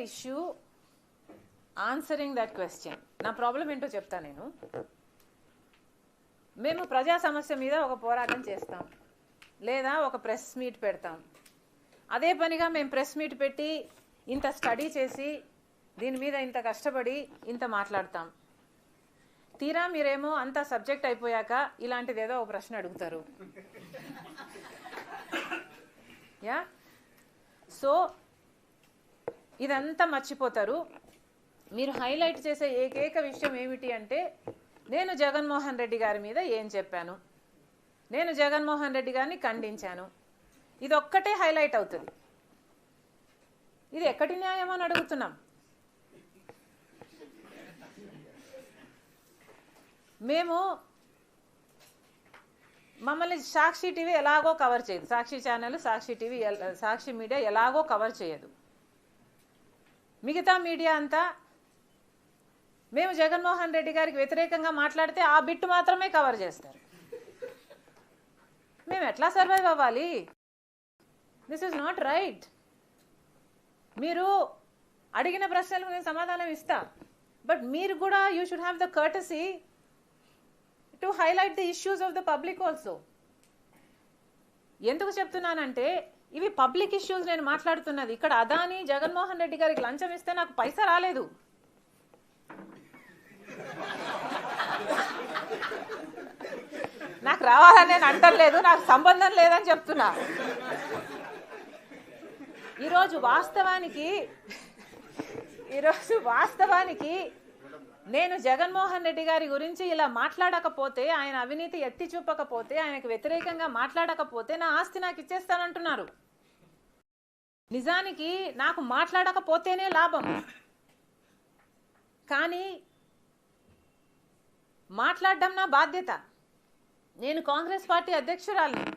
issue answering that question. నా problem ఏంటో చెప్తా నేను. మేము ప్రజా సమస్య మీద ఒక పోరాటం చేస్తాం లేదా ఒక ప్రెస్ మీట్ పెడతాం. అదే పనిగా మేము ప్రెస్ మీట్ పెట్టి ఇంత స్టడీ చేసి దీని మీద ఇంత కష్టపడి ఇంత మాట్లాడతాం. తీరా మీరేమో అంత సబ్జెక్ట్ అయిపోయాక ఇలాంటిది ఏదో ఒక ప్రశ్న అడుగుతారు. యా, సో ఇదంతా మర్చిపోతారు. మీరు హైలైట్ చేసే ఏకైక విషయం ఏమిటి అంటే నేను జగన్మోహన్ రెడ్డి గారి మీద ఏం చెప్పాను, నేను జగన్మోహన్ రెడ్డి గారిని ఖండించాను, ఇది ఒక్కటే హైలైట్ అవుతుంది. ఇది ఎక్కడి న్యాయం అని అడుగుతున్నాం. మేము మమ్మల్ని సాక్షి టీవీ ఎలాగో కవర్ చేయదు, సాక్షి ఛానల్, సాక్షి టీవీ, సాక్షి మీడియా ఎలాగో కవర్ చేయదు. మిగతా మీడియా అంతా మేము జగన్మోహన్ రెడ్డి గారికి వ్యతిరేకంగా మాట్లాడితే ఆ బిట్ మాత్రమే కవర్ చేస్తారు. మేము ఎట్లా సర్వైవ్ అవ్వాలి? This is not right. మీరు అడిగిన ప్రశ్నలకు నేను సమాధానం ఇస్తా, బట్ మీరు కూడా you should have the courtesy to highlight the issues of the public also. ఎందుకు చెప్తున్నానంటే ఇవి పబ్లిక్ ఇష్యూస్ నేను మాట్లాడుతున్నది. ఇక్కడ అదాని జగన్మోహన్ రెడ్డి గారికి లంచం ఇస్తే నాకు పైసా రాలేదు. నాకు రావాలని నేను అంటలేదు, నాకు సంబంధం లేదని చెప్తున్నా. ఈరోజు వాస్తవానికి నేను జగన్మోహన్ రెడ్డి గారి గురించి ఇలా మాట్లాడకపోతే, ఆయన అవినీతి ఎత్తి చూపకపోతే, ఆయనకు వ్యతిరేకంగా మాట్లాడకపోతే నా ఆస్తి నాకు ఇచ్చేస్తానంటున్నారు. నిజానికి నాకు మాట్లాడకపోతేనే లాభం, కానీ మాట్లాడడం నా బాధ్యత. నేను కాంగ్రెస్ పార్టీ అధ్యక్షురాలిని,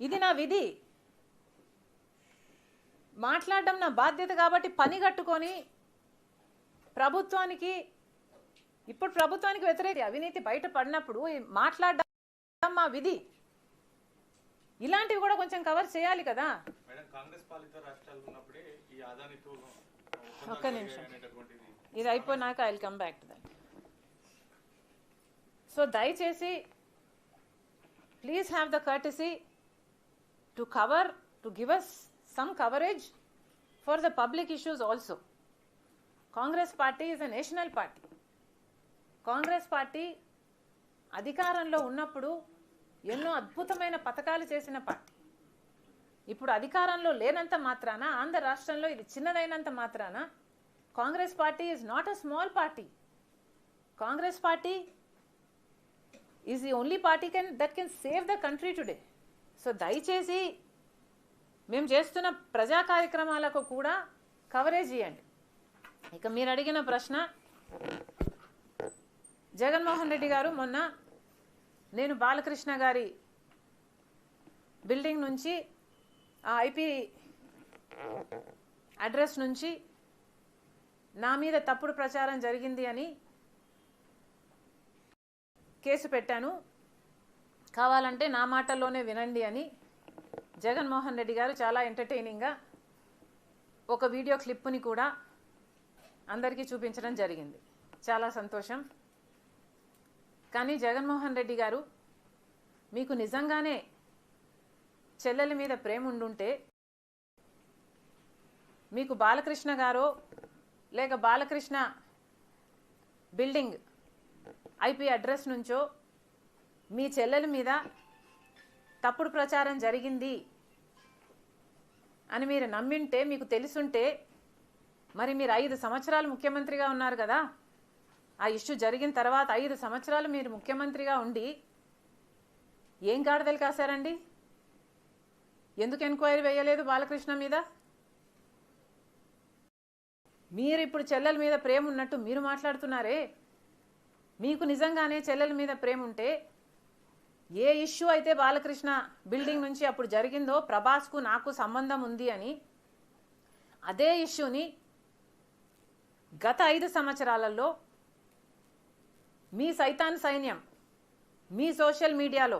ఇది నా విధి. మాట్లాడడం నా బాధ్యత కాబట్టి పని కట్టుకొని ఇప్పుడు ప్రభుత్వానికి వ్యతిరేక అవినీతి బయటపడినప్పుడు మాట్లాడడం మా విధి. ఇలాంటివి కూడా కొంచెం కవర్ చేయాలి కదా. ఒక్క నిమిషం, ఇది అయిపోయినాక I will come back to that. So దయచేసి please have the courtesy to give us some coverage for the public issues also. Congress party is a national party. Congress party అధికారంలో ఉన్నప్పుడు ఎన్నో అద్భుతమైన పథకాలు చేసిన పార్టీ. ఇప్పుడు అధికారంలో లేనంత మాత్రాన, ఆంధ్ర రాష్ట్రంలో ఇది చిన్నదైనంత మాత్రాన Congress party is not a small party. Congress party is the only party that can save the country today. So దయచేసి మేము చేస్తున్న ప్రజా కార్యక్రమాలకు కూడా కవరేజ్ ఇవ్వండి. ఇక మీరు అడిగిన ప్రశ్న, జగన్మోహన్ రెడ్డి గారు మొన్న నేను బాలకృష్ణ గారి బిల్డింగ్ నుంచి ఆ ఐపీ అడ్రస్ నుంచి నా మీద తప్పుడు ప్రచారం జరిగింది అని కేసు పెట్టాను, కావాలంటే నా మాటల్లోనే వినండి అని జగన్మోహన్ రెడ్డి గారు చాలా ఎంటర్టైనింగ్గా ఒక వీడియో క్లిప్ని కూడా అందరికీ చూపించడం జరిగింది. చాలా సంతోషం. కానీ జగన్మోహన్ రెడ్డి గారు, మీకు నిజంగానే చెల్లెల మీద ప్రేమ ఉండుంటే మీకు బాలకృష్ణ గారో లేక బాలకృష్ణ బిల్డింగ్ ఐపీ అడ్రస్ నుంచో మీ చెల్లెల మీద తప్పుడు ప్రచారం జరిగింది అని మీరు నమ్మింటే, మీకు తెలుసుంటే, మరి మీరు 5 సంవత్సరాలు ముఖ్యమంత్రిగా ఉన్నారు కదా. ఆ ఇష్యూ జరిగిన తర్వాత 5 సంవత్సరాలు మీరు ముఖ్యమంత్రిగా ఉండి ఏం గాడిదలు కాశారండి? ఎందుకు ఎంక్వైరీ వేయలేదు బాలకృష్ణ మీద? మీరు ఇప్పుడు చెల్లెల మీద ప్రేమ ఉన్నట్టు మీరు మాట్లాడుతున్నారే. మీకు నిజంగానే చెల్లెల మీద ప్రేమ ఉంటే, ఏ ఇష్యూ అయితే బాలకృష్ణ బిల్డింగ్ నుంచి అప్పుడు జరిగిందో ప్రభాస్కు నాకు సంబంధం ఉంది అని, అదే ఇష్యూని గత 5 సంవత్సరాలలో మీ సైతాన్ సైన్యం మీ సోషల్ మీడియాలో